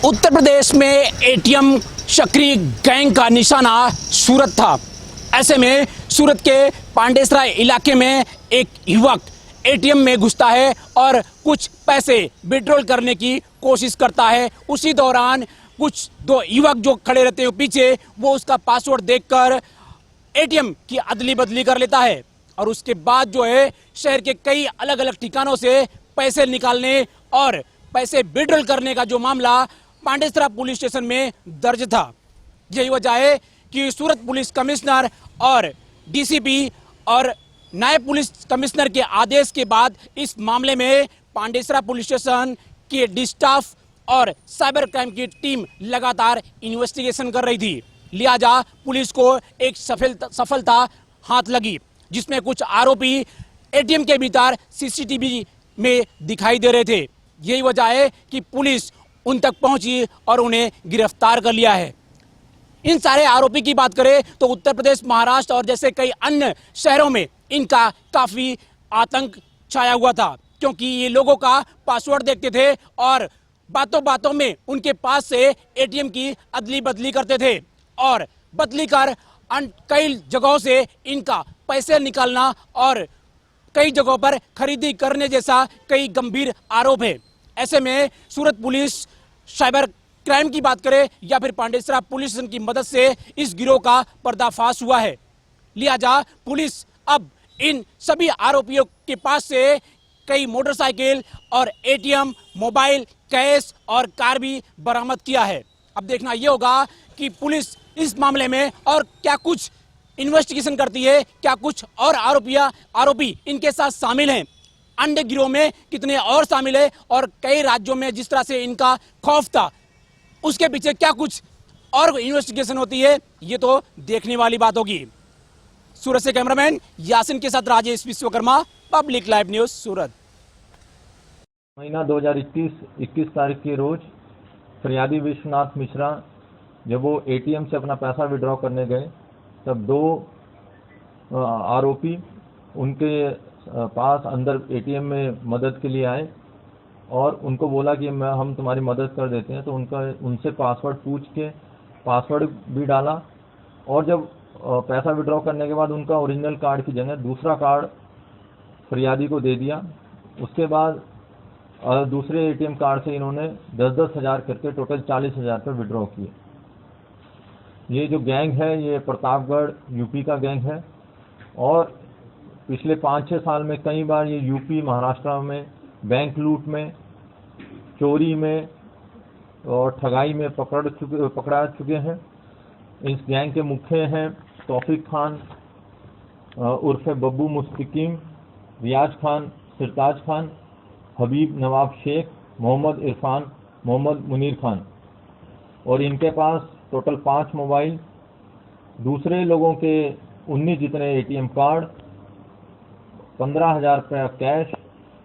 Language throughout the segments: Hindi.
उत्तर प्रदेश में एटीएम चक्री गैंग का निशाना सूरत था। ऐसे में सूरत के पांडेसराय इलाके में एक युवक एटीएम में घुसता है और कुछ पैसे विड्रॉल करने की कोशिश करता है। उसी दौरान कुछ दो युवक जो खड़े रहते हैं पीछे, वो उसका पासवर्ड देखकर एटीएम की अदली बदली कर लेता है और उसके बाद जो है शहर के कई अलग अलग ठिकानों से पैसे निकालने और पैसे विड्रॉल करने का जो मामला पांडेसरा पुलिस स्टेशन में दर्ज था। यही वजह है कि सूरत पुलिस कमिश्नर और डीसीपी और नायब पुलिस कमिश्नर के आदेश के बाद इस मामले में पांडेसरा पुलिस स्टेशन के डी स्टाफ और साइबर क्राइम की टीम लगातार इन्वेस्टिगेशन कर रही थी। लिहाजा पुलिस को एक सफलता हाथ लगी, जिसमें कुछ आरोपी एटीएम के भीतर सीसीटीवी में दिखाई दे रहे थे। यही वजह है कि पुलिस उन तक पहुंची और उन्हें गिरफ्तार कर लिया है। इन सारे आरोपी की बात करें तो उत्तर प्रदेश, महाराष्ट्र और जैसे कई अन्य शहरों में इनका काफी आतंक छाया हुआ था, क्योंकि ये लोगों का पासवर्ड देखते थे और बातों बातों में उनके पास से एटीएम की अदली बदली करते थे और बदली कर कई जगहों से इनका पैसे निकालना और कई जगहों पर खरीदी करने जैसा कई गंभीर आरोप है। ऐसे में सूरत पुलिस साइबर क्राइम की बात करे या फिर पांडेसरा पुलिस स्टेशन की मदद से इस गिरोह का पर्दाफाश हुआ है। लिहाजा पुलिस अब इन सभी आरोपियों के पास से कई मोटरसाइकिल और एटीएम, मोबाइल, कैश और कार भी बरामद किया है। अब देखना यह होगा कि पुलिस इस मामले में और क्या कुछ इन्वेस्टिगेशन करती है, क्या कुछ और आरोपी इनके साथ शामिल हैं, अन्य गिरोह में कितने और शामिल है और कई राज्यों में जिस तरह से इनका खौफ था उसके पीछे क्या कुछ और इन्वेस्टिगेशन होती है, ये तो देखने वाली बात होगी। सूरत से कैमरामैन यासिन के साथ Rajesh Vishwakarma, public live news, Surat. महीना 2021 तारीख के रोज फरियादी विश्वनाथ मिश्रा जब वो एटीएम से अपना पैसा विड्रॉ करने गए, तब दो आरोपी उनके पास अंदर एटीएम में मदद के लिए आए और उनको बोला कि हम तुम्हारी मदद कर देते हैं। तो उनसे पासवर्ड पूछ के पासवर्ड भी डाला और जब पैसा विड्रॉ करने के बाद उनका ओरिजिनल कार्ड की जगह दूसरा कार्ड फरियादी को दे दिया। उसके बाद दूसरे एटीएम कार्ड से इन्होंने 10-10 हज़ार करके टोटल 40 हज़ार पर विड्रॉ किए। ये जो गैंग है ये प्रतापगढ़ यूपी का गैंग है और पिछले 5-6 साल में कई बार ये यूपी, महाराष्ट्र में बैंक लूट में, चोरी में और ठगाई में पकड़ा चुके हैं। इस गैंग के मुख्य हैं तौफीक खान उर्फ बब्बू मुस्तकीम, रियाज खान, सिरताज खान, हबीब नवाब शेख, मोहम्मद इरफान, मोहम्मद मुनीर खान। और इनके पास टोटल 5 मोबाइल, दूसरे लोगों के 19 जितने एटीएम कार्ड, 15,000 रुपया कैश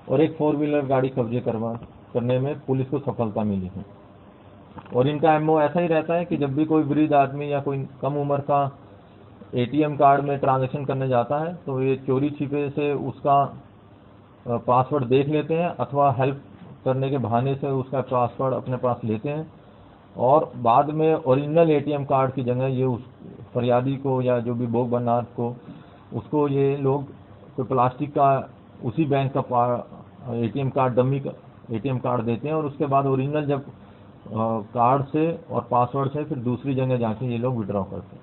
और एक 4 व्हीलर गाड़ी कब्जे करने में पुलिस को सफलता मिली है। और इनका एमओ ऐसा ही रहता है कि जब भी कोई वृद्ध आदमी या कोई कम उम्र का एटीएम कार्ड में ट्रांजैक्शन करने जाता है तो ये चोरी छिपे से उसका पासवर्ड देख लेते हैं अथवा हेल्प करने के बहाने से उसका पासवर्ड अपने पास लेते हैं और बाद में ओरिजिनल एटीएम कार्ड की जगह ये उस फरियादी को या जो भी भोग बनार को उसको ये लोग कोई प्लास्टिक का उसी बैंक का एटीएम कार्ड, डमी का एटीएम कार्ड देते हैं और उसके बाद ओरिजिनल जब कार्ड से और पासवर्ड से फिर दूसरी जगह जाके ये लोग विड्रॉ करते हैं।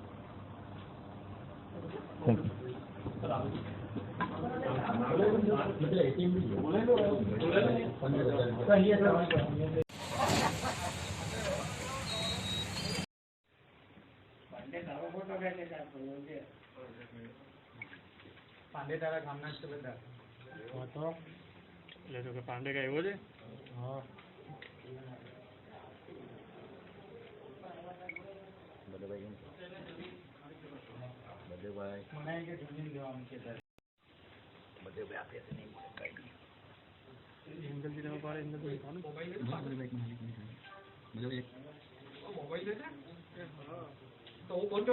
Thank you. पांडे तारा काम ना चले तो ले तो के पांडे का एवो जे हां बड़े भाई मनाई के जमीन देवा उनके दर बड़े भाई आप ऐसे नहीं भाई एंगल जी में पारे एंगल तो कौन मोबाइल है बड़े भाई मालिक नहीं मतलब एक मोबाइल है ना तो वो कौन